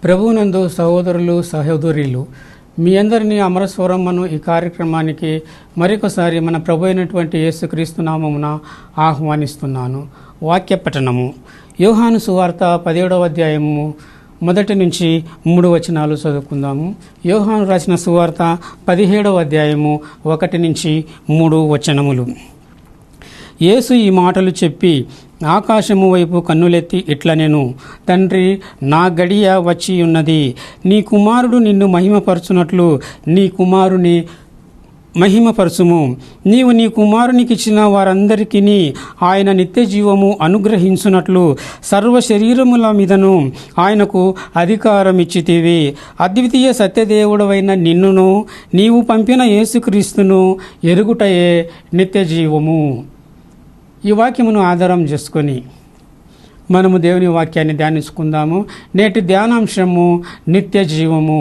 ప్రభువునందు సహోదరులు సహోదరులు మీ అందరినీ అమరస్వరమ్మను ఈ కార్యక్రమానికి మరొకసారి మన ప్రభు అయినటువంటి యేసుక్రీస్తు నామమున ఆహ్వానిస్తున్నాను. వాక్య పఠనము యోహాను సువార్త 17వ అధ్యాయము 1 నుంచి 3 వచనాలు చదువుకుందాము. యోహాను రాసిన సువార్త 17వ అధ్యాయము 1 నుంచి 3 వచనములు. యేసు ఈ మాటలు చెప్పి ఆకాశము వైపు కన్నులెత్తి ఇట్లా నేను తండ్రి, నా గడియ వచ్చి ఉన్నది. నీ కుమారుడు నిన్ను మహిమపరచునట్లు నీ కుమారుని మహిమపరచుము. నీవు నీ కుమారునికి ఇచ్చిన వారందరికీ ఆయన నిత్య జీవము అనుగ్రహించునట్లు సర్వ శరీరముల మీదను ఆయనకు అధికారం ఇచ్చితివి. అద్వితీయ సత్యదేవుడవైన నిన్నును నీవు పంపిన యేసుక్రీస్తును ఎరుగుటయే నిత్య జీవము. ఈ వాక్యమును ఆధారం చేసుకొని మనము దేవుని వాక్యాన్ని ధ్యానించుకుందాము. నేటి ధ్యానాంశము నిత్య జీవము.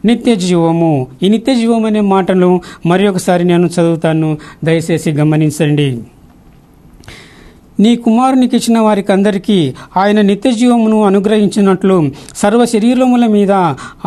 నిత్య జీవము. ఈ నిత్య జీవం అనే మాటను మరి ఒకసారి నేను చదువుతాను, దయచేసి గమనించండి. నీ కుమారునికి ఇచ్చిన వారికి అందరికీ ఆయన నిత్య జీవమును అనుగ్రహించినట్లు సర్వ శరీరముల మీద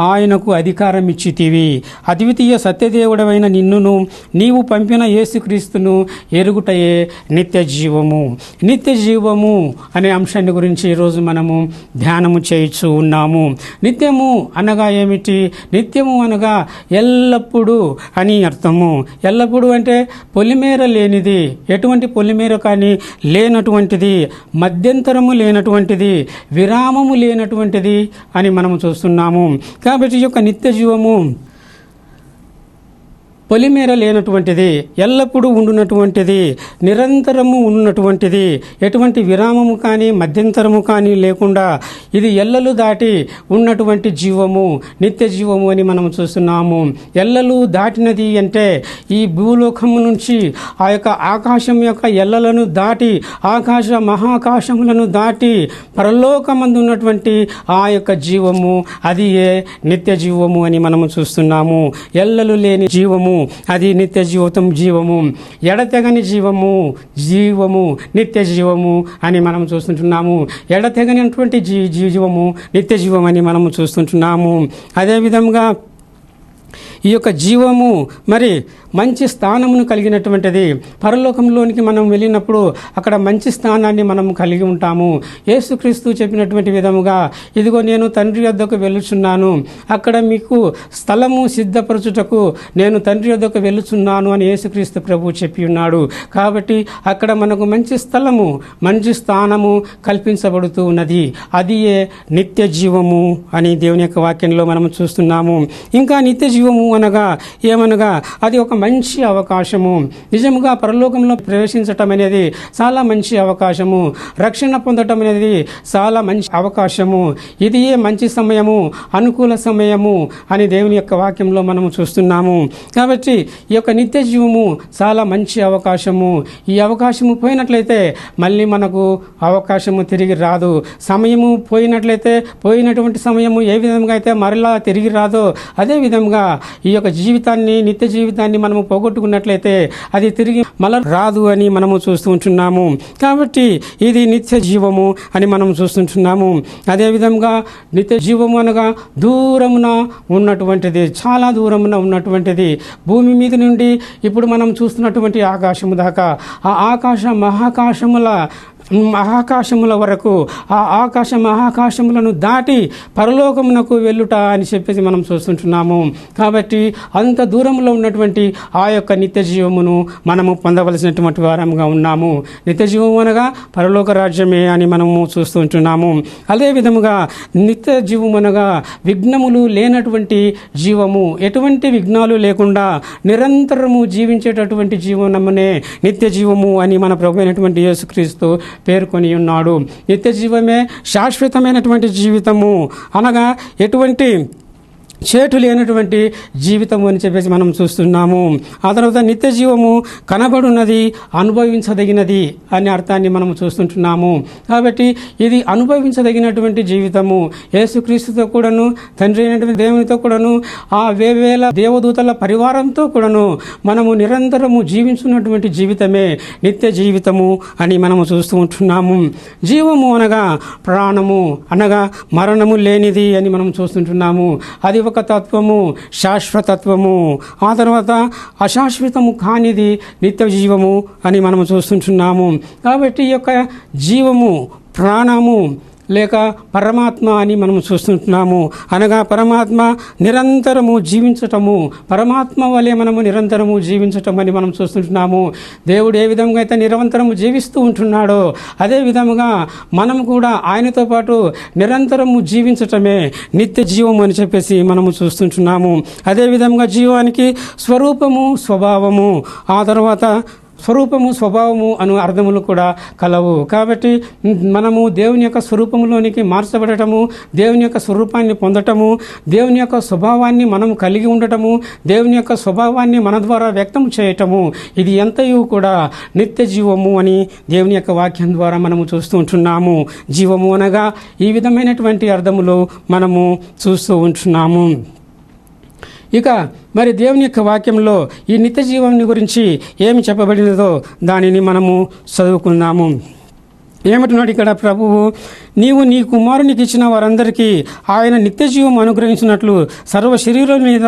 ఆయనకు అధికారం ఇచ్చితివి. అద్వితీయ సత్యదేవుడవైన నిన్నును నీవు పంపిన యేసుక్రీస్తును ఎరుగుటయే నిత్య జీవము. నిత్య జీవము అనే అంశాన్ని గురించి ఈరోజు మనము ధ్యానము చేయించు ఉన్నాము. నిత్యము అనగా ఏమిటి? నిత్యము అనగా ఎల్లప్పుడూ అని అర్థము. ఎల్లప్పుడూ అంటే పొలిమేర లేనిది, ఎటువంటి పొలిమేర కానీ లేనటువంటిది, మధ్యంతరము లేనటువంటిది, విరామము లేనటువంటిది అని మనము చూస్తున్నాము. కాబట్టి ఈ యొక్క నిత్య జీవము పొలిమేర లేనటువంటిది, ఎల్లప్పుడూ ఉండునటువంటిది, నిరంతరము ఉన్నటువంటిది, ఎటువంటి విరామము కానీ మధ్యంతరము కానీ లేకుండా ఇది ఎల్లలు దాటి ఉన్నటువంటి జీవము నిత్య జీవము అని మనం చూస్తున్నాము. ఎల్లలు దాటినది అంటే ఈ భూలోకము నుంచి ఆ యొక్క ఆకాశం యొక్క ఎల్లలను దాటి ఆకాశ మహాకాశములను దాటి పరలోకమందు ఉన్నటువంటి ఆ యొక్క జీవము, అది ఏ నిత్య జీవము అని మనము చూస్తున్నాము. ఎల్లలు లేని జీవము, అది నిత్య జీవము. ఎడతెగని జీవము నిత్య జీవము అని మనం చూస్తుంటున్నాము. ఎడతెగనటువంటి జీవము నిత్య జీవం అని మనము చూస్తుంటున్నాము. అదేవిధంగా ఈ యొక్క జీవము మరి మంచి స్థానమును కలిగినటువంటిది. పరలోకంలోనికి మనం వెళ్ళినప్పుడు అక్కడ మంచి స్థానాన్ని మనం కలిగి ఉంటాము. యేసుక్రీస్తు చెప్పినటువంటి విధముగా, ఇదిగో నేను తండ్రి యొద్దకు వెళ్ళుచున్నాను, అక్కడ మీకు స్థలము సిద్ధపరచుటకు నేను తండ్రి యొద్దకు వెళ్ళుచున్నాను అని యేసుక్రీస్తు ప్రభు చెప్పి ఉన్నాడు. కాబట్టి అక్కడ మనకు మంచి స్థలము, మంచి స్థానము కల్పించబడుతూ ఉన్నది. అది ఏ నిత్య జీవము అని దేవుని యొక్క వాక్యంలో మనం చూస్తున్నాము. ఇంకా నిత్య జీవము అనగా ఏమనగా అది ఒక మంచి అవకాశము. నిజముగా పరలోకంలో ప్రవేశించటం అనేది చాలా మంచి అవకాశము. రక్షణ పొందటం అనేది చాలా మంచి అవకాశము. ఇది ఏ మంచి సమయము, అనుకూల సమయము అని దేవుని యొక్క వాక్యంలో మనము చూస్తున్నాము. కాబట్టి ఈ యొక్క నిత్య జీవము చాలా మంచి అవకాశము. ఈ అవకాశము పోయినట్లయితే మళ్ళీ మనకు అవకాశము తిరిగి రాదు. సమయము పోయినట్లయితే, పోయినటువంటి సమయము ఏ విధంగా అయితే మరలా తిరిగి రాదో, అదే విధంగా ఈ యొక్క జీవితాన్ని, నిత్య జీవితాన్ని మనము పోగొట్టుకున్నట్లయితే అది తిరిగి మళ్ళీ రాదు అని మనము చూస్తూ ఉంటున్నాము. కాబట్టి ఇది నిత్య జీవము అని మనం చూస్తుంటున్నాము. అదేవిధంగా నిత్య జీవము అనగా దూరమున ఉన్నటువంటిది, చాలా దూరమున ఉన్నటువంటిది. భూమి మీద నుండి ఇప్పుడు మనం చూస్తున్నటువంటి ఆకాశము దాకా, ఆ ఆకాశ మహాకాశముల వరకు, ఆ ఆకాశ మహాకాశములను దాటి పరలోకమునకు వెళ్ళుట అని చెప్పేసి మనం చూస్తుంటున్నాము. కాబట్టి అంత దూరంలో ఉన్నటువంటి ఆ యొక్క నిత్య జీవమును మనము పొందవలసినటువంటి వారంగా ఉన్నాము. నిత్య జీవము అనగా పరలోక రాజ్యమే అని మనము చూస్తుంటున్నాము. అదే విధముగా నిత్య జీవము అనగా విఘ్నములు లేనటువంటి జీవము, ఎటువంటి విఘ్నాలు లేకుండా నిరంతరము జీవించేటటువంటి జీవనమునే నిత్య జీవము అని మన ప్రభు అయినటువంటి యేసుక్రీస్తు పేర్కొని ఉన్నాడు. నిత్య జీవమే శాశ్వతమైనటువంటి జీవితము అనగా ఎటువంటి చేటు లేనటువంటి జీవితం అని చెప్పేసి మనం చూస్తున్నాము. ఆ తర్వాత నిత్య జీవము కనబడున్నది, అనుభవించదగినది అనే అర్థాన్ని మనం చూస్తుంటున్నాము. కాబట్టి ఇది అనుభవించదగినటువంటి జీవితము. యేసుక్రీస్తుతో కూడాను, తండ్రి అయినటువంటి దేవునితో కూడాను, ఆ వేవేల దేవదూతల పరివారంతో కూడాను మనము నిరంతరము జీవించున్నటువంటి జీవితమే నిత్య జీవితము అని మనము చూస్తూ ఉంటున్నాము. జీవము అనగా ప్రాణము, అనగా మరణము లేనిది అని మనం చూస్తుంటున్నాము. అది ఒక తత్వము, శాశ్వతత్వము. ఆ తర్వాత అశాశ్వతము కానిది నిత్య జీవము అని మనము చూస్తుంటున్నాము. కాబట్టి ఈ యొక్క జీవము, ప్రాణము లేక పరమాత్మ అని మనం చూస్తుంటున్నాము. అనగా పరమాత్మ నిరంతరము జీవించటము, పరమాత్మ వలె మనము నిరంతరము జీవించటం అని మనం చూస్తుంటున్నాము. దేవుడు ఏ విధంగా అయితే నిరంతరము జీవిస్తూ ఉంటున్నాడో అదే విధముగా మనం కూడా ఆయనతో పాటు నిరంతరము జీవించటమే నిత్య జీవము అని చెప్పేసి మనము చూస్తుంటున్నాము. అదే విధంగా జీవానికి స్వరూపము, స్వభావము, ఆ తర్వాత స్వరూపము, స్వభావము అను అర్థములు కూడా కలవు. కాబట్టి మనము దేవుని యొక్క స్వరూపంలోనికి మార్చబడటము, దేవుని యొక్క స్వరూపాన్ని పొందటము, దేవుని యొక్క స్వభావాన్ని మనం కలిగి ఉండటము, దేవుని యొక్క స్వభావాన్ని మన ద్వారా వ్యక్తం చేయటము, ఇది ఎంతయు కూడా నిత్య జీవము అని దేవుని యొక్క వాక్యం ద్వారా మనము చూస్తూ ఉంటున్నాము. జీవము అనగా ఈ విధమైనటువంటి అర్థములు మనము చూస్తూ ఉంటున్నాము. ఇక మరి దేవుని యొక్క వాక్యంలో ఈ నిత్య జీవాన్ని గురించి ఏమి చెప్పబడినదో దానిని మనము చదువుకుందాము. ఏమంటున్నాడు ఇక్కడ ప్రభువు? నీవు నీ కుమారునికి ఇచ్చిన వారందరికీ ఆయన నిత్య జీవం అనుగ్రహించినట్లు సర్వ శరీరం మీద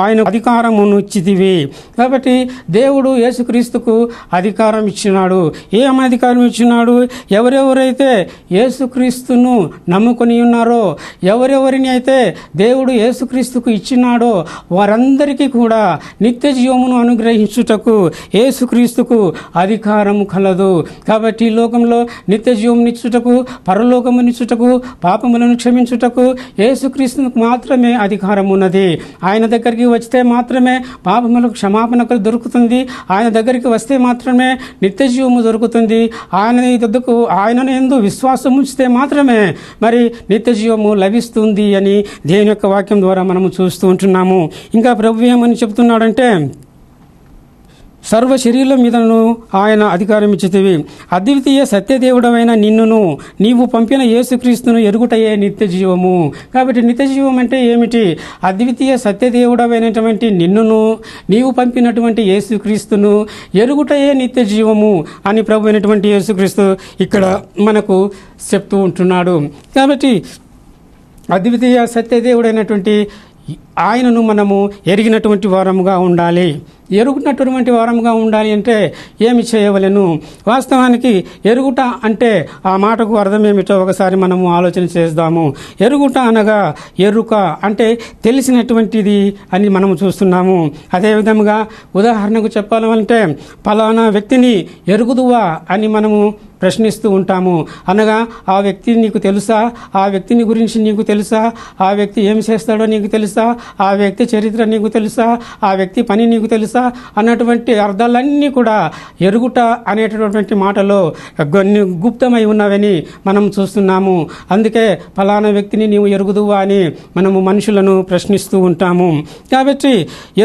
ఆయన అధికారమును ఇచ్చితివి. కాబట్టి దేవుడు యేసుక్రీస్తుకు అధికారం ఇచ్చినాడు. ఏం అధికారం ఇచ్చినాడు? ఎవరెవరైతే యేసుక్రీస్తును నమ్ముకొని ఉన్నారో, ఎవరెవరిని అయితే దేవుడు యేసుక్రీస్తుకు ఇచ్చినాడో వారందరికీ కూడా నిత్య జీవమును అనుగ్రహించుటకు యేసుక్రీస్తుకు అధికారము కలదు. కాబట్టి ఈ లోకంలో నిత్య జీవమునిచ్చుటకు, పరలోకమునిచ్చుటకు, పాపములను క్షమించుటకు యేసుక్రీస్తుకు మాత్రమే అధికారం ఉన్నది. ఆయన దగ్గరికి వస్తే మాత్రమే పాపములకు క్షమాపణకు దొరుకుతుంది. ఆయన దగ్గరికి వస్తే మాత్రమే నిత్య జీవము దొరుకుతుంది. ఆయన యందు విశ్వాసం ఉంచితే మాత్రమే మరి నిత్య జీవము లభిస్తుంది అని దేవుని యొక్క వాక్యం ద్వారా మనము చూస్తూ ఉంటున్నాము. ఇంకా ప్రభు ఏమని చెప్తున్నాడంటే, సర్వ శరీరం మీదను ఆయన అధికారం ఇచ్చితివి. అద్వితీయ సత్యదేవుడమైన నిన్నును నీవు పంపిన యేసుక్రీస్తును ఎరుగుటయే నిత్య జీవము. కాబట్టి నిత్య జీవం అంటే ఏమిటి? అద్వితీయ సత్యదేవుడమైనటువంటి నిన్నును నీవు పంపినటువంటి యేసుక్రీస్తును ఎరుగుటయే నిత్య జీవము అని ప్రభు అయినటువంటి యేసుక్రీస్తు ఇక్కడ మనకు చెప్తూ ఉంటున్నాడు. కాబట్టి అద్వితీయ సత్యదేవుడైనటువంటి ఆయనను మనము ఎరిగినటువంటి వారముగా ఉండాలి. ఎరుగునటువంటి వారముగా ఉండాలి అంటే ఏమి చేయవలెను? వాస్తవానికి ఎరుగుట అంటే ఆ మాటకు అర్థం ఏమిటో ఒకసారి మనము ఆలోచన చేద్దాము. ఎరుగుట అనగా ఎరుక అంటే తెలిసినటువంటిది అని మనము చూస్తున్నాము. అదేవిధంగా ఉదాహరణకు చెప్పాలంటే ఫలానా వ్యక్తిని ఎరుగుదువా అని మనము ప్రశ్నిస్తూ ఉంటాము. అనగా ఆ వ్యక్తి నీకు తెలుసా? ఆ వ్యక్తిని గురించి నీకు తెలుసా? ఆ వ్యక్తి ఏం చేస్తాడో నీకు తెలుసా? ఆ వ్యక్తి చరిత్ర నీకు తెలుసా? ఆ వ్యక్తి పని నీకు తెలుసా అన్నటువంటి అర్థాలన్నీ కూడా ఎరుగుట అనేటటువంటి మాటలో కొన్ని గుప్తమై ఉన్నవని మనం చూస్తున్నాము. అందుకే ఫలానా వ్యక్తిని నీవు ఎరుగుదువా అని మనము మనుషులను ప్రశ్నిస్తూ ఉంటాము. కాబట్టి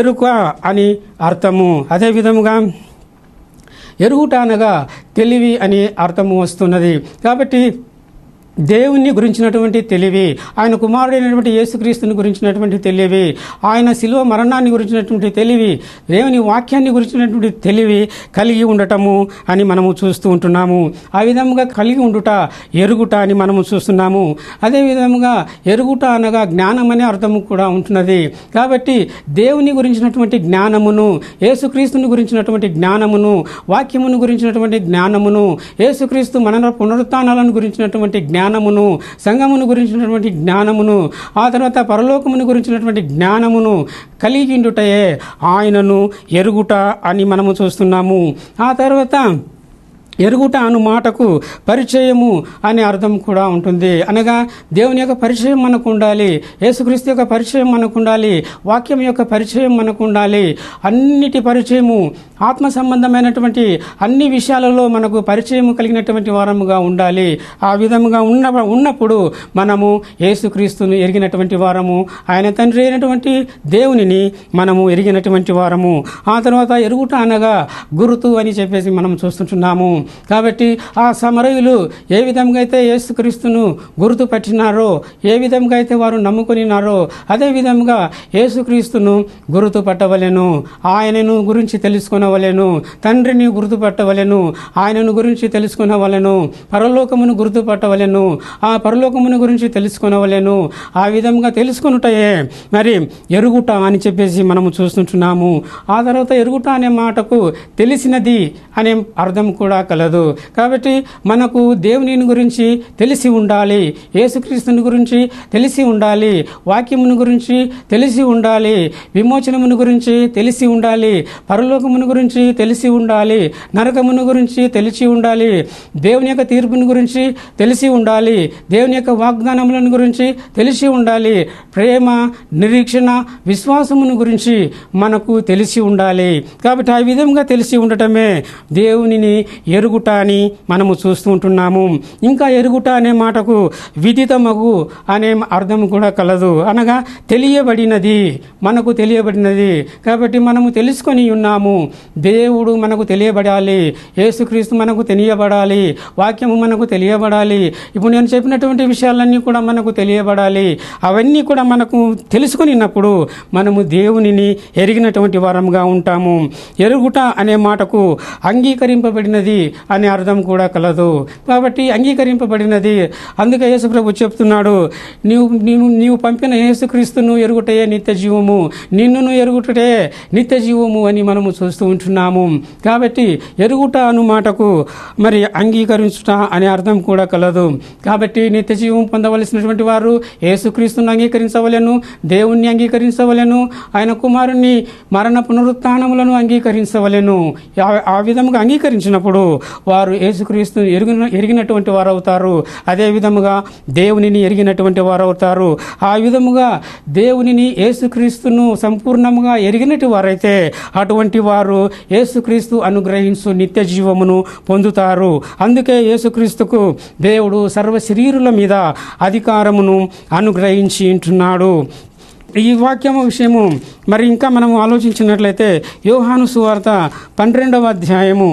ఎరుక అని అర్థము. అదేవిధముగా ఎరుగుట అనగా తెలివి అని అర్థము వస్తున్నది. కాబట్టి దేవుని గురించినటువంటి తెలివి, ఆయన కుమారుడైనటువంటి యేసుక్రీస్తుని గురించినటువంటి తెలివి, ఆయన శిలువ మరణాన్ని గురించినటువంటి తెలివి, దేవుని వాక్యాన్ని గురించినటువంటి తెలివి కలిగి ఉండటము అని మనము చూస్తూ ఉంటున్నాము. ఆ విధముగా కలిగి ఉండుట ఎరుగుట అని మనము చూస్తున్నాము. అదేవిధముగా ఎరుగుట అనగా జ్ఞానం అనే అర్థము కూడా ఉంటున్నది. కాబట్టి దేవుని గురించినటువంటి జ్ఞానమును, యేసుక్రీస్తుని గురించినటువంటి జ్ఞానమును, వాక్యమును గురించినటువంటి జ్ఞానమును, యేసుక్రీస్తు మన పునరుత్థానాలను గురించినటువంటి జ్ఞానమును, సంఘమును గురించినటువంటి జ్ఞానమును, ఆ తర్వాత పరలోకమును గురించినటువంటి జ్ఞానమును కలిగిండుటయే ఆయనను ఎరుగుట అని మనము చూస్తున్నాము. ఆ తర్వాత ఎరుగుట అను మాటకు పరిచయము అనే అర్థం కూడా ఉంటుంది. అనగా దేవుని యొక్క పరిచయం మనకు ఉండాలి, యేసుక్రీస్తు యొక్క పరిచయం మనకు ఉండాలి, వాక్యం యొక్క పరిచయం మనకు ఉండాలి. అన్నిటి పరిచయము ఆత్మ సంబంధమైనటువంటి అన్ని విషయాలలో మనకు పరిచయం కలిగినటువంటి వారముగా ఉండాలి. ఆ విధముగా ఉన్నప్పుడు మనము యేసుక్రీస్తును ఎరిగినటువంటి వారము, ఆయన తండ్రి అయినటువంటి దేవునిని మనము ఎరిగినటువంటి వారము. ఆ తర్వాత ఎరుగుట అనగా గురుతు అని చెప్పేసి మనం చూస్తుంటున్నాము. కాబట్టి ఆ సమరయులు ఏ విధంగా అయితే యేసుక్రీస్తును గుర్తు పట్టినారో, ఏ విధంగా అయితే వారు నమ్ముకునినారో, అదే విధంగా యేసుక్రీస్తును గుర్తు పట్టవలెను, ఆయనను గురించి తెలుసుకొనవలెను, తండ్రిని గుర్తుపట్టవలెను, ఆయనను గురించి తెలుసుకొనవలెను, పరలోకమును గుర్తుపట్టవలెను, ఆ పరలోకమును గురించి తెలుసుకొనవలెను. ఆ విధంగా తెలుసుకొనుటయే మరి ఎరుగుట అని చెప్పేసి మనము చూస్తుంటున్నాము. ఆ తర్వాత ఎరుగుట అనే మాటకు తెలిసినది అనే అర్థం కూడా కలదు. కాబట్టి మనకు దేవుని గురించి తెలిసి ఉండాలి, యేసుక్రీస్తుని గురించి తెలిసి ఉండాలి, వాక్యమును గురించి తెలిసి ఉండాలి, విమోచనమును గురించి తెలిసి ఉండాలి, పరలోకమును గురించి తెలిసి ఉండాలి, నరకమును గురించి తెలిసి ఉండాలి, దేవుని యొక్క తీర్పుని గురించి తెలిసి ఉండాలి, దేవుని యొక్క వాగ్దానములను గురించి తెలిసి ఉండాలి, ప్రేమ, నిరీక్షణ, విశ్వాసమును గురించి మనకు తెలిసి ఉండాలి. కాబట్టి ఆ విధంగా తెలిసి ఉండటమే దేవునిని ఎరుగుట అని మనము చూస్తూ ఉంటున్నాము. ఇంకా ఎరుగుట అనే మాటకు విదితమగు అనే అర్థం కూడా కలదు. అనగా తెలియబడినది, మనకు తెలియబడినది. కాబట్టి మనము తెలుసుకొని ఉన్నాము, దేవుడు మనకు తెలియబడాలి, యేసుక్రీస్తు మనకు తెలియబడాలి, వాక్యము మనకు తెలియబడాలి. ఇప్పుడు నేను చెప్పినటువంటి విషయాలన్నీ కూడా మనకు తెలియబడాలి. అవన్నీ కూడా మనకు తెలుసుకున్నప్పుడు మనము దేవునిని ఎరిగినటువంటి వారంగా ఉంటాము. ఎరుగుట అనే మాటకు అంగీకరింపబడినది అనే అర్థం కూడా కలదు. కాబట్టి అంగీకరింపబడినది. అందుకే యేసుప్రభు చెప్తున్నాడు, నీవు పంపిన యేసుక్రీస్తును ఎరుగుటయే నిత్య జీవము, నిన్నును ఎరుగుటయే నిత్య జీవము అని మనము చూస్తూ ఉంటున్నాము. కాబట్టి ఎరుగుట అను మాటకు మరి అంగీకరించుట అనే అర్థం కూడా కలదు. కాబట్టి నిత్య జీవం పొందవలసినటువంటి వారు యేసుక్రీస్తును అంగీకరించవలెను, దేవుణ్ణి అంగీకరించవలెను, ఆయన కుమారుని మరణ పునరుత్థానములను అంగీకరించవలెను. ఆ విధముగా అంగీకరించినప్పుడు వారు యేసుక్రీస్తును ఎరిగినటువంటి వారు అవుతారు. అదే విధముగా దేవునిని ఎరిగినటువంటి వారు అవుతారు. ఆ విధముగా దేవునిని, యేసుక్రీస్తును సంపూర్ణముగా ఎరిగినటువంటి వారైతే అటువంటి వారు యేసుక్రీస్తు అనుగ్రహించు నిత్య జీవమును పొందుతారు. అందుకే యేసుక్రీస్తుకు దేవుడు సర్వ శరీరుల మీద అధికారమును అనుగ్రహించి ఉంటున్నాడు. ఈ వాక్యము విషయము మరి ఇంకా మనము ఆలోచించినట్లయితే యోహాను సువార్త 12వ అధ్యాయము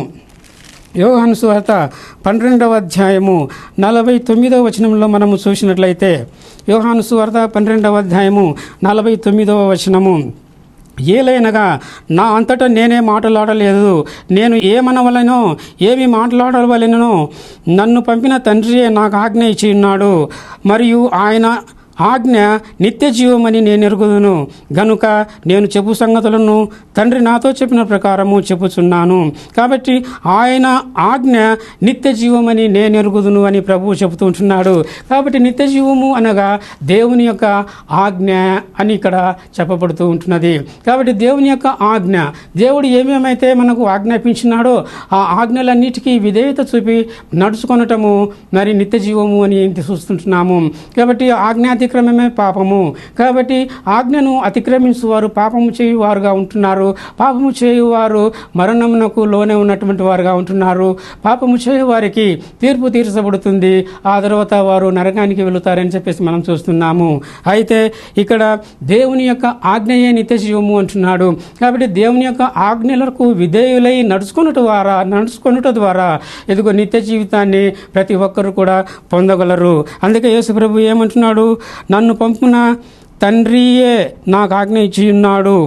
12వ అధ్యాయము 49వ వచనంలో మనము చూసినట్లయితే, యోహాను సువార్త 12వ అధ్యాయము 49వ వచనము, ఏలైనగా నా అంతటా నేనే మాట్లాడలేదు, నేను ఏమనవలెనో ఏమి మాట్లాడవలెనో నన్ను పంపిన తండ్రియే నాకు ఆజ్ఞ ఇచ్చి ఉన్నాడు, మరియు ఆయన ఆజ్ఞ నిత్య జీవమని నేను ఎరుగుదును గనుక నేను చెప్పు సంగతులను తండ్రి నాతో చెప్పిన ప్రకారము చెప్పుచున్నాను. కాబట్టి ఆయన ఆజ్ఞ నిత్య జీవమని నేను ఎరుగుదును అని ప్రభువు చెబుతూ ఉంటున్నాడు. కాబట్టి నిత్య జీవము అనగా దేవుని యొక్క ఆజ్ఞ అని ఇక్కడ చెప్పబడుతూ ఉంటున్నది. కాబట్టి దేవుని యొక్క ఆజ్ఞ, దేవుడు ఏమేమైతే మనకు ఆజ్ఞాపించినాడో ఆ ఆజ్ఞలన్నిటికీ విధేయత చూపి నడుచుకొనటము మరి నిత్య జీవము అని చూస్తుంటున్నాము. కాబట్టి అతిక్రమమే పాపము. కాబట్టి ఆజ్ఞను అతిక్రమించువారు పాపము చేయువారుగా ఉంటున్నారు. పాపము చేయువారు మరణమునకు లోనే ఉన్నటువంటి వారుగా ఉంటున్నారు. పాపము చేయువారికి తీర్పు తీర్చబడుతుంది, ఆ తర్వాత వారు నరకానికి వెళుతారని చెప్పేసి మనం చూస్తున్నాము. అయితే ఇక్కడ దేవుని యొక్క ఆజ్ఞయే నిత్య జీవము అంటున్నాడు. కాబట్టి దేవుని యొక్క ఆజ్ఞలకు విధేయులై నడుచుకొనుట ద్వారా ఎదుగో నిత్య జీవితాన్ని ప్రతి ఒక్కరు కూడా పొందగలరు. అందుకే యేసు ప్రభు ఏమంటున్నాడు, నన్ను పంపిన తండ్రియే నాకు ఆజ్ఞ ఇచ్చి ఉన్నాడు.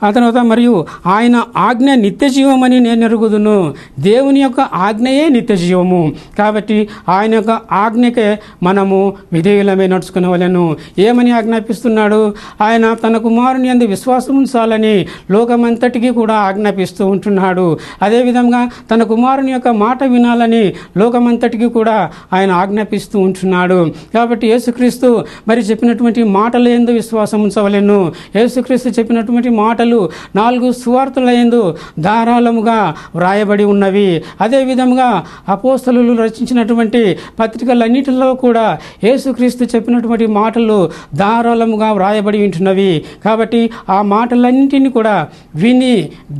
ఆ తర్వాత మరియు ఆయన ఆజ్ఞ నిత్య జీవమని నేను ఎరుగుదును. దేవుని యొక్క ఆజ్ఞయే నిత్య జీవము. కాబట్టి ఆయన యొక్క ఆజ్ఞకే మనము విధేయులమే నడుచుకునవలెను. ఏమని ఆజ్ఞాపిస్తున్నాడు? ఆయన తన కుమారుని యందు విశ్వాసం ఉంచాలని లోకమంతటికీ కూడా ఆజ్ఞాపిస్తూ ఉంటున్నాడు. అదేవిధంగా తన కుమారుని యొక్క మాట వినాలని లోకమంతటికీ కూడా ఆయన ఆజ్ఞాపిస్తూ ఉంటున్నాడు. కాబట్టి యేసుక్రీస్తు మరి చెప్పినటువంటి మాటల యందు విశ్వాసం ఉంచవలెను. యేసుక్రీస్తు చెప్పినటువంటి మాటలు ఆజ్ఞలు 4 సువార్తలయందు ధారాళముగా వ్రాయబడి ఉన్నవి. అదేవిధంగా అపోస్తలులు రచించినటువంటి పత్రికలన్నిటిలో కూడా యేసుక్రీస్తు చెప్పినటువంటి మాటలు ధారాళముగా వ్రాయబడి ఉంటున్నవి. కాబట్టి ఆ మాటలన్నింటినీ కూడా విని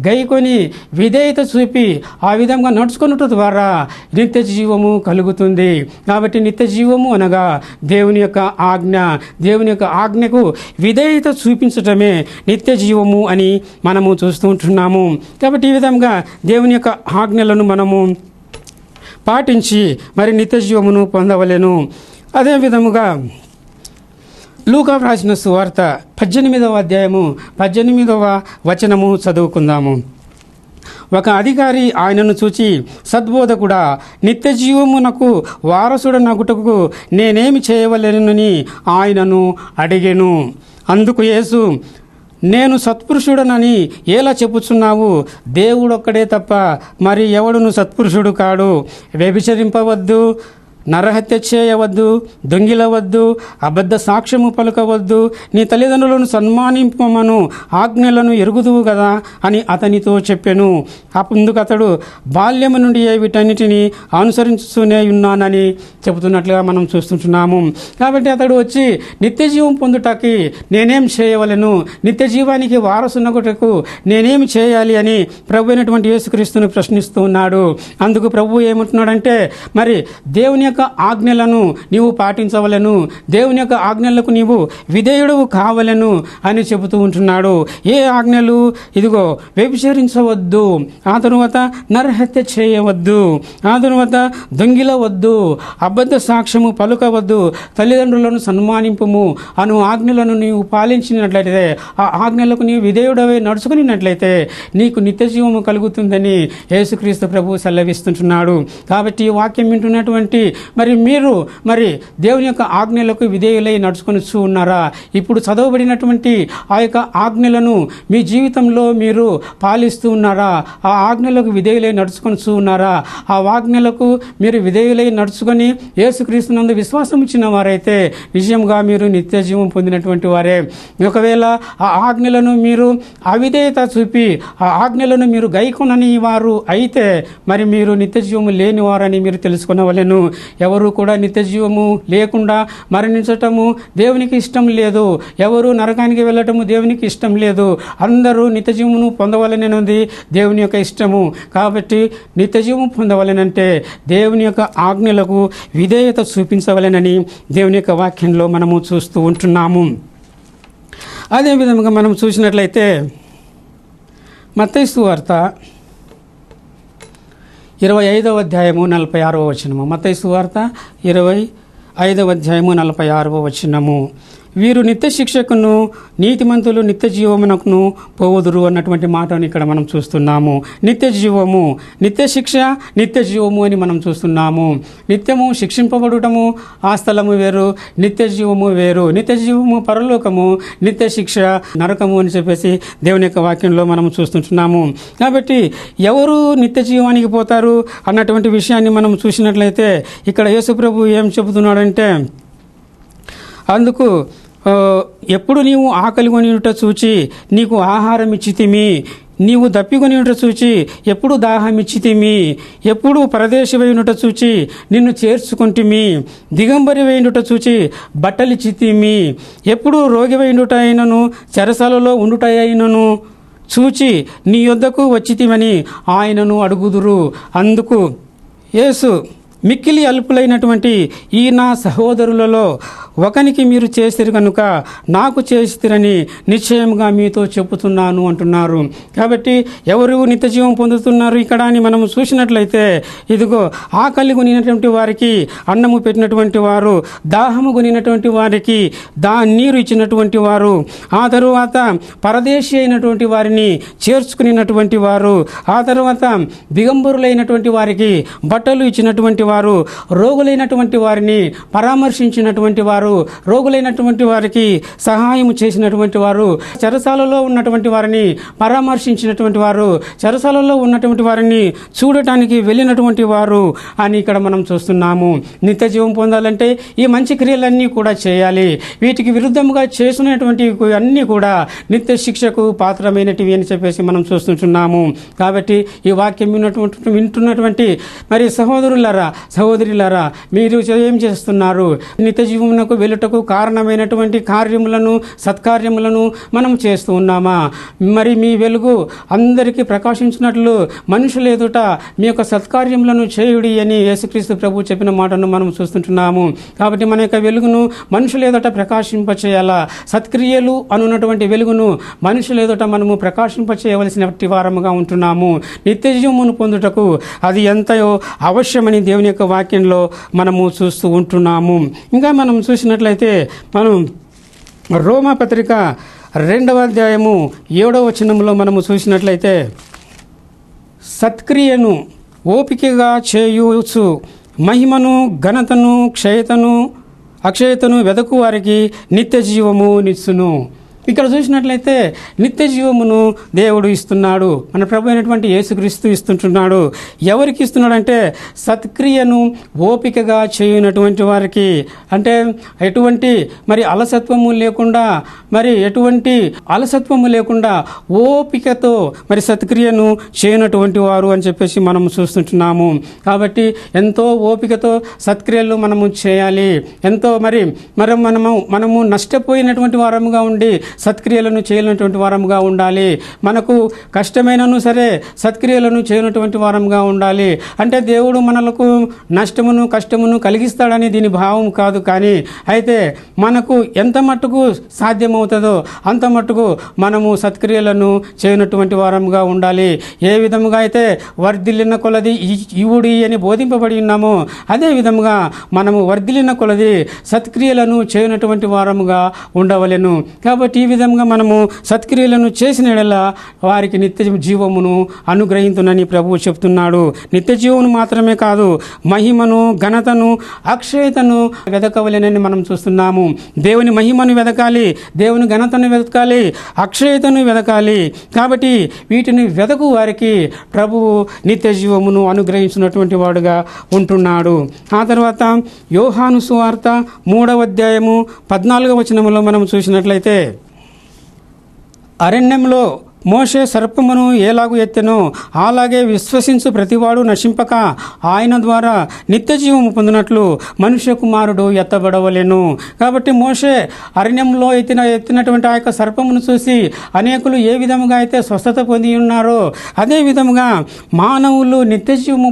గైకొని విధేయత చూపి ఆ విధంగా నడుచుకున్నట్టు ద్వారా నిత్య జీవము కలుగుతుంది. కాబట్టి నిత్య జీవము అనగా దేవుని యొక్క ఆజ్ఞ, దేవుని యొక్క ఆజ్ఞకు విధేయత చూపించటమే నిత్య జీవము అని మనము చూస్తూ ఉంటున్నాము. కాబట్టి ఈ విధంగా దేవుని యొక్క ఆజ్ఞలను మనము పాటించి మరి నిత్య జీవమును పొందవలెను. అదే విధముగా లూకా రాసిన సువార్త 18వ అధ్యాయము 18వ వచనము చదువుకుందాము. ఒక అధికారి ఆయనను చూచి, సద్బోధకుడా, నిత్య జీవమునకు వారసుడనగుటకు నేనేమి చేయవలెనని ఆయనను అడిగెను. అందుకు యేసు, నేను సత్పురుషుడనని ఎలా చెప్పుచున్నావు? దేవుడొక్కడే తప్ప మరి ఎవడును సత్పురుషుడు కాడు. వ్యభిచరింపవద్దు, నరహత్య చేయవద్దు, దొంగిలవద్దు, అబద్ధ సాక్ష్యము పలుకవద్దు, నీ తల్లిదండ్రులను సన్మానింపమను ఆజ్ఞలను ఎరుగుదువు కదా అని అతనితో చెప్పెను. అందుకు అతడు, బాల్యము నుండి వీటన్నిటిని అనుసరించుతూనే ఉన్నానని చెబుతున్నట్లుగా మనం చూస్తుంటున్నాము. కాబట్టి అతడు వచ్చి నిత్య జీవం పొందుటకి నేనేం చేయవలెను, నిత్య జీవానికి వారసునగుటకు నేనేమి చేయాలి అని ప్రభు అయినటువంటి యేసుక్రీస్తును ప్రశ్నిస్తూ ఉన్నాడు. అందుకు ప్రభు ఏమంటున్నాడంటే, మరి దేవుని యొక్క ఆజ్ఞలను నీవు పాటించవలెను, దేవుని యొక్క ఆజ్ఞలకు నీవు విధేయుడవు కావలెను అని చెబుతూ ఉంటున్నాడు. ఏ ఆజ్ఞలు? ఇదిగో, వ్యభిచరించవద్దు, ఆ తరువాత నరహత్య చేయవద్దు, ఆ తరువాత దొంగిలవద్దు, అబద్ధ సాక్ష్యము పలుకవద్దు, తల్లిదండ్రులను సన్మానింపుము అను ఆజ్ఞలను నీవు పాలించినట్లయితే, ఆ ఆజ్ఞలకు నీవు విధేయుడవై నడుచుకున్నట్లయితే నీకు నిత్య జీవము కలుగుతుందని యేసుక్రీస్తు ప్రభు సెలవిస్తుంటున్నాడు. కాబట్టి ఈ వాక్యం వింటున్నటువంటి మరి మీరు మరి దేవుని యొక్క ఆజ్ఞలకు విధేయులై నడుచుకొని ఉన్నారా? ఇప్పుడు చదవబడినటువంటి ఆ యొక్క ఆజ్ఞలను మీ జీవితంలో మీరు పాలిస్తూ ఉన్నారా? ఆ ఆజ్ఞలకు విధేయులై నడుచుకొని ఉన్నారా? ఆ ఆజ్ఞలకు మీరు విధేయులై నడుచుకొని యేసుక్రీస్తునందు విశ్వాసం ఇచ్చిన వారైతే నిజంగా మీరు నిత్య జీవం పొందినటువంటి వారే. ఒకవేళ ఆ ఆజ్ఞలను మీరు అవిధేయత చూపి ఆ ఆజ్ఞలను మీరు గైకొనని వారు అయితే మరి మీరు నిత్య జీవము లేని వారని మీరు తెలుసుకునవలెను. ఎవరు కూడా నిత్య జీవము లేకుండా మరణించటము దేవునికి ఇష్టం లేదు. ఎవరు నరకానికి వెళ్ళటము దేవునికి ఇష్టం లేదు. అందరూ నిత్య జీవమును పొందవలనది దేవుని యొక్క ఇష్టము. కాబట్టి నిత్య జీవం పొందవలనంటే దేవుని యొక్క ఆజ్ఞలకు విధేయత చూపించవలెనని దేవుని యొక్క వాక్యంలో మనము చూస్తూ ఉంటున్నాము. అదేవిధంగా మనం చూసినట్లయితే మత్తయి సువార్త 25వ అధ్యాయము 46వ వచనము. మత్తయి సువార్త 25వ అధ్యాయము 46వ వచనము. వీరు నిత్య శిక్షకును నీతిమంతులు నిత్య జీవమునకును పోవుదురు అన్నటువంటి మాటను ఇక్కడ మనం చూస్తున్నాము. నిత్య జీవము, నిత్య శిక్ష, నిత్య జీవము అని మనం చూస్తున్నాము. నిత్యము శిక్షింపబడటము ఆ స్థలము వేరు, నిత్య జీవము వేరు. నిత్య జీవము పరలోకము, నిత్య శిక్ష నరకము అని చెప్పేసి దేవుని యొక్క వాక్యంలో మనం చూస్తుంటున్నాము. కాబట్టి ఎవరు నిత్య జీవానికి పోతారు అన్నటువంటి విషయాన్ని మనం చూసినట్లయితే ఇక్కడ యేసుప్రభు ఏం చెబుతున్నాడంటే, అందుకు ఎప్పుడు నీవు ఆకలి కొనియుట చూచి నీకు ఆహారం ఇచ్చితిమి, నీవు దప్పికొనియుట చూచి ఎప్పుడు దాహం ఇచ్చితిమి, ఎప్పుడు పరదేశమైనట చూచి నిన్ను చేర్చుకుంటిమి, దిగంబరి వేయుట చూచి బట్టలిచ్చితిమి, ఎప్పుడు రోగివైనట అయినను చెరసాలలో ఉండుట అయినను చూచి నీ యొద్దకు వచ్చితిమని ఆయనను అడుగుదురు. అందుకు యేసు, మిక్కిలి అల్పులైనటువంటి ఈ నా సహోదరులలో ఒకనికి మీరు చేసిరు కనుక నాకు చేసిరని నిశ్చయంగా మీతో చెప్పుతున్నాను అంటున్నారు. కాబట్టి ఎవరు నిత్య జీవం పొందుతున్నారు ఇక్కడ అని మనము చూసినట్లయితే, ఇదిగో ఆకలి కొనినటువంటి వారికి అన్నము పెట్టినటువంటి వారు, దాహము కొనినటువంటి వారికి నీరు ఇచ్చినటువంటి వారు, ఆ తరువాత పరదేశీ అయినటువంటి వారిని చేర్చుకునినటువంటి వారు, ఆ తరువాత దిగంబరులైనటువంటి వారికి బట్టలు ఇచ్చినటువంటి వారు, రోగులైనటువంటి వారిని పరామర్శించినటువంటి వారు, రోగులైనటువంటి వారికి సహాయం చేసినటువంటి వారు, చెరసాలలో ఉన్నటువంటి వారిని పరామర్శించినటువంటి వారు, చెరసాలలో ఉన్నటువంటి వారిని చూడటానికి వెళ్ళినటువంటి వారు అని ఇక్కడ మనం చూస్తున్నాము. నిత్య జీవం పొందాలంటే ఈ మంచి క్రియలన్నీ కూడా చేయాలి. వీటికి విరుద్ధంగా చేసినటువంటి అన్నీ కూడా నిత్య శిక్షకు పాత్రమైనటివి అని చెప్పేసి మనం చూస్తున్నాము. కాబట్టి ఈ వాక్యం వింటున్నటువంటి మరి సహోదరులారా, సహోదరులారా, మీరు ఏం చేస్తున్నారు? నిత్య జీవమునకు వెళ్ళుటకు కారణమైనటువంటి కార్యములను, సత్కార్యములను మనం చేస్తూ ఉన్నామా? మరి మీ వెలుగు అందరికీ ప్రకాశించినట్లు మనుషుల ఎదుట మీ యొక్క సత్కార్యములను చేయుడి అని యేసుక్రీస్తు ప్రభు చెప్పిన మాటను మనం చూస్తుంటున్నాము. కాబట్టి మన యొక్క వెలుగును మనుషుల ఎదుట ప్రకాశింపచేయాలా? సత్క్రియలు అనున్నటువంటి వెలుగును మనుషుల ఎదుట మనము ప్రకాశింపచేయవలసినటువంటి వారముగా ఉంటున్నాము. నిత్య జీవమును పొందుటకు అది ఎంతయో అవశ్యమని దేవుని యొక్క వాక్యంలో మనము చూస్తూ ఉంటున్నాము. ఇంకా మనం చూసినట్లయితే మనం రోమా పత్రిక 2వ అధ్యాయము 7వ వచనంలో మనము చూసినట్లయితే, సత్క్రియను ఓపికగా చేయుచు మహిమను, ఘనతను, అక్షయతను వెదకు వారికి నిత్య జీవము నిచ్చును. ఇక్కడ చూసినట్లయితే నిత్య జీవమును దేవుడు ఇస్తున్నాడు. మన ప్రభు అయినటువంటి యేసుక్రీస్తు ఇస్తుంటున్నాడు. ఎవరికి ఇస్తున్నాడంటే సత్క్రియను ఓపికగా చేయనటువంటి వారికి, అంటే ఎటువంటి అలసత్వము లేకుండా ఓపికతో సత్క్రియను చేయనటువంటి వారు అని చెప్పేసి మనం చూస్తుంటున్నాము. కాబట్టి ఎంతో ఓపికతో సత్క్రియలు మనము చేయాలి. ఎంతో మనము నష్టపోయినటువంటి వారముగా ఉండి సత్క్రియలను చేయనటువంటి వారముగా ఉండాలి. మనకు కష్టమైనను సరే సత్క్రియలను చేయనటువంటి వారముగా ఉండాలి. అంటే దేవుడు మనలకు నష్టమును, కష్టమును కలిగిస్తాడని దీని భావం కాదు. కానీ అయితే మనకు ఎంత మట్టుకు సాధ్యమవుతుందో అంత మట్టుకు మనము సత్క్రియలను చేయనటువంటి వారముగా ఉండాలి. ఏ విధముగా అయితే వర్ధిల్లిన కొలది ఇవుడి అని బోధింపబడి ఉన్నామో అదే విధముగా మనము వర్ధిల్లిన కొలది సత్క్రియలను చేయనటువంటి వారముగా ఉండవలెను. కాబట్టి ఈ విధంగా మనము సత్క్రియలను చేసిన యెడల వారికి నిత్య జీవమును అనుగ్రహించునని ప్రభువు చెప్తున్నాడు. నిత్య జీవమును మాత్రమే కాదు, మహిమను, ఘనతను, అక్షయతను వెదకవలెనని మనం చూస్తున్నాము. దేవుని మహిమను వెదకాలి, దేవుని ఘనతను వెదకాలి, అక్షయతను వెదకాలి. కాబట్టి వీటిని వెదకు వారికి ప్రభువు నిత్య జీవమును అనుగ్రహించినటువంటి వాడుగా ఉంటున్నాడు. ఆ తర్వాత యోహాను సువార్త 3వ అధ్యాయము 14వ వచనములో మనం చూసినట్లయితే, అరణ్యంలో మోషే సర్పమును ఎలాగూ ఎత్తెనో అలాగే విశ్వసించు ప్రతివాడు నశింపక ఆయన ద్వారా నిత్య జీవము పొందినట్లు మనుష్య కుమారుడు ఎత్తబడవలెను. కాబట్టి మోషే అరణ్యంలో ఎత్తినటువంటి ఆ యొక్క సర్పమును చూసి అనేకులు ఏ విధముగా అయితే స్వస్థత పొంది ఉన్నారో అదే విధముగా మానవులు నిత్య జీవము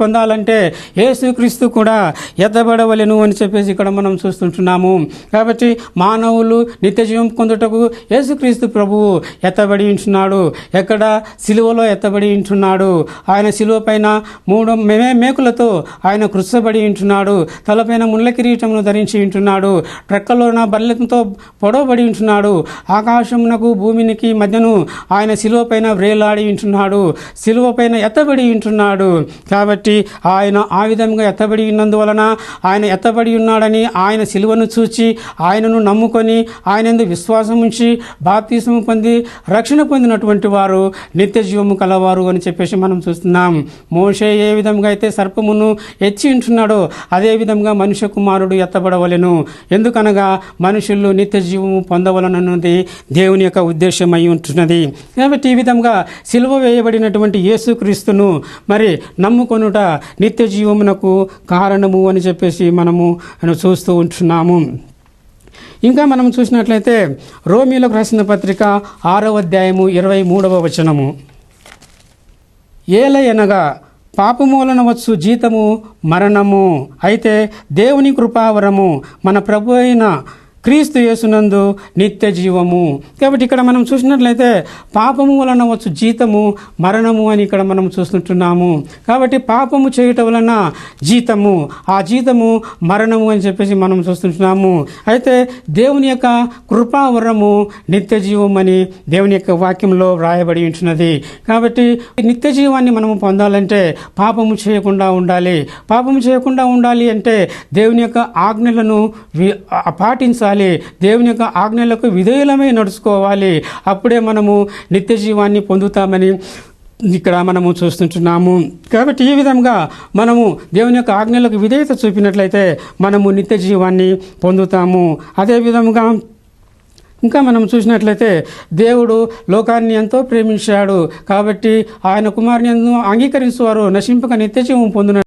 పొందాలంటే యేసుక్రీస్తు కూడా ఎత్తబడవలెను అని చెప్పేసి ఇక్కడ మనం చూస్తుంటున్నాము. కాబట్టి మానవులు నిత్య జీవం పొందుటకు యేసుక్రీస్తు ప్రభువు ఎత్తబడి ఉంటున్నాడు. ఎక్కడ? సిలువలో ఎత్తబడి ఉంటున్నాడు. ఆయన సిలువ పైన 3 మేకులతో ఆయన కృషబడి ఉంటున్నాడు. తలపైన ముళ్ళ కిరీటమును ధరించి ఉంటున్నాడు. ట్రెక్కలోన బల్లెంతో పొడవబడి ఉంటున్నాడు. ఆకాశమునకు భూమికి మధ్యను ఆయన సిలువ పైన వ్రేలాడి ఉంటున్నాడు. సిలువ పైన ఎత్తబడి ఉంటున్నాడు. కాబట్టి ఆయన ఆ విధంగా ఎత్తబడి ఉన్నందువలన, ఆయన ఎత్తబడి ఉన్నాడని ఆయన సిలువను చూచి ఆయనను నమ్ముకొని ఆయనందు విశ్వాసం ఉంచి బాప్తిస్మము పొంది రక్షణ పొందినటువంటి వారు నిత్య జీవము కలవారు అని చెప్పేసి మనం చూస్తున్నాం. మోషే ఏ విధంగా అయితే సర్పమును ఎచ్చి ఉంటున్నాడో అదే విధంగా మనుష్య కుమారుడు ఎత్తబడవలెను. ఎందుకనగా మనుషులు నిత్య జీవము పొందవలనన్నది దేవుని యొక్క ఉద్దేశం అయి ఉంటున్నది. కాబట్టి ఈ విధంగా సిలువ వేయబడినటువంటి యేసుక్రీస్తును నమ్ముకొనుట నిత్య జీవమునకు కారణము అని చెప్పేసి మనము చూస్తూ ఉంటున్నాము. ఇంకా మనం చూసినట్లయితే రోమీయులకు రాసిన పత్రిక 6వ అధ్యాయము 23వ వచనము, ఏలయనగా పాపమూలన వచ్చు జీతము మరణము, అయితే దేవుని కృపావరము మన ప్రభు అయిన క్రీస్తు యేసునందు నిత్య జీవము. కాబట్టి ఇక్కడ మనం చూసినట్లయితే పాపము వలన వచ్చు జీతము మరణము అని ఇక్కడ మనం చూస్తుంటున్నాము. కాబట్టి పాపము చేయటం వలన జీతము, ఆ జీతము మరణము అని చెప్పేసి మనం చూస్తుంటున్నాము. అయితే దేవుని యొక్క కృపావరము నిత్య జీవం అని దేవుని యొక్క వాక్యంలో వ్రాయబడి ఉంటున్నది. కాబట్టి నిత్య జీవాన్ని మనము పొందాలంటే పాపము చేయకుండా ఉండాలి. పాపము చేయకుండా ఉండాలి అంటే దేవుని యొక్క ఆజ్ఞలను పాటించాలి. దేవుని యొక్క ఆజ్ఞలకు విధేయులమై నడుచుకోవాలి. అప్పుడే మనము నిత్య జీవాన్ని పొందుతామని ఇక్కడ మనము చూస్తుంటున్నాము. కాబట్టి ఈ విధంగా మనము దేవుని యొక్క ఆజ్ఞలకు విధేయత చూపినట్లయితే మనము నిత్య జీవాన్ని పొందుతాము. అదే విధంగా ఇంకా మనం చూసినట్లయితే దేవుడు లోకాన్ని ఎంతో ప్రేమించాడు. కాబట్టి ఆయన కుమారుని అంగీకరించేవారు నశింపక నిత్య జీవం పొందిన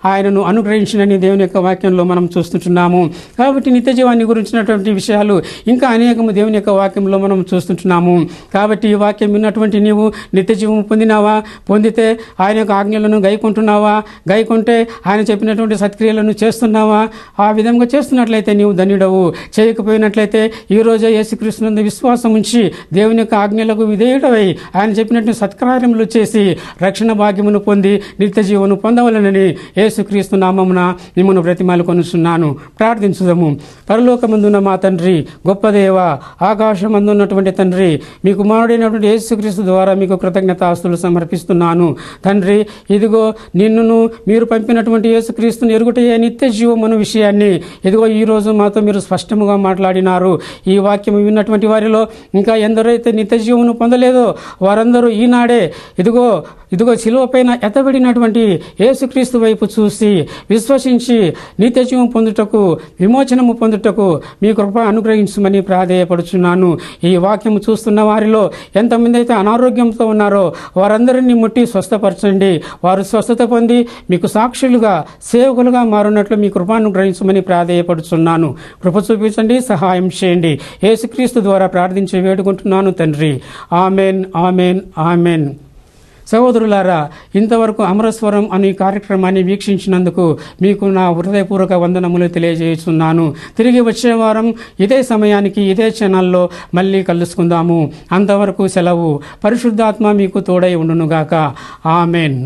ఆయనను అనుగ్రహించినని దేవుని యొక్క వాక్యంలో మనం చూస్తుంటున్నాము. కాబట్టి నిత్య జీవాన్ని గురించినటువంటి విషయాలు ఇంకా అనేకము దేవుని యొక్క వాక్యంలో మనం చూస్తుంటున్నాము. కాబట్టి ఈ వాక్యం విన్నటువంటి నీవు నిత్య జీవం పొందినావా? పొందితే ఆయన యొక్క ఆజ్ఞలను గైకొంటున్నావా? గైకొంటే ఆయన చెప్పినటువంటి సత్క్రియలను చేస్తున్నావా? ఆ విధంగా చేస్తున్నట్లయితే నీవు ధన్యుడవు. చేయకపోయినట్లయితే ఈరోజే యేసుక్రీస్తునందు విశ్వాసం ఉంచి దేవుని యొక్క ఆజ్ఞలకు విధేయుడవై ఆయన చెప్పినటువంటి సత్కార్యములు చేసి రక్షణ భాగ్యమును పొంది నిత్య జీవను పొందవలనని యేసుక్రీస్తు నామమున మిమ్మల్ని బ్రతిమాలు కొనుచున్నాను. ప్రార్థించుదాము. పరలోకమందున్న మా తండ్రి, గొప్ప దేవ, ఆకాశమందున్నటువంటి తండ్రి, మీ కుమారుడైనటువంటి యేసుక్రీస్తు ద్వారా మీకు కృతజ్ఞతాస్తులు సమర్పిస్తున్నాను. తండ్రి, ఇదిగో నిన్నును మీరు పంపినటువంటి యేసుక్రీస్తుని ఎరుగుటయే నిత్య జీవమును విషయాన్ని ఇదిగో ఈరోజు మాతో మీరు స్పష్టముగా మాట్లాడినారు. ఈ వాక్యం విన్నటువంటి వారిలో ఇంకా ఎందరైతే నిత్య జీవమును పొందలేదో వారందరూ ఈనాడే ఇదిగో శిలువ పైన ఎత్తబడినటువంటి యేసుక్రీస్తు వైపు చూసి విశ్వసించి నిత్య జీవం పొందుటకు, విమోచనము పొందుటకు మీ కృప అనుగ్రహించమని ప్రాధేయపడుచున్నాను. ఈ వాక్యము చూస్తున్న వారిలో ఎంతమంది అయితే అనారోగ్యంతో ఉన్నారో వారందరినీ ముట్టి స్వస్థపరచండి. వారు స్వస్థత పొంది మీకు సాక్షులుగా, సేవకులుగా మారున్నట్లు మీ కృప అనుగ్రహించమని ప్రాధేయపడుచున్నాను. కృప చూపించండి, సహాయం చేయండి. యేసుక్రీస్తు ద్వారా ప్రార్థించి వేడుకుంటున్నాను తండ్రి. Amen, amen, amen. సహోదరులారా, ఇంతవరకు అమరస్వరం అనే కార్యక్రమాన్ని వీక్షించినందుకు మీకు నా హృదయపూర్వక వందనములు తెలియజేస్తున్నాను. తిరిగి వచ్చే వారం ఇదే సమయానికి ఇదే ఛానల్లో మళ్ళీ కలుసుకుందాము. అంతవరకు సెలవు. పరిశుద్ధాత్మ మీకు తోడై ఉండునుగాక. ఆమెన్.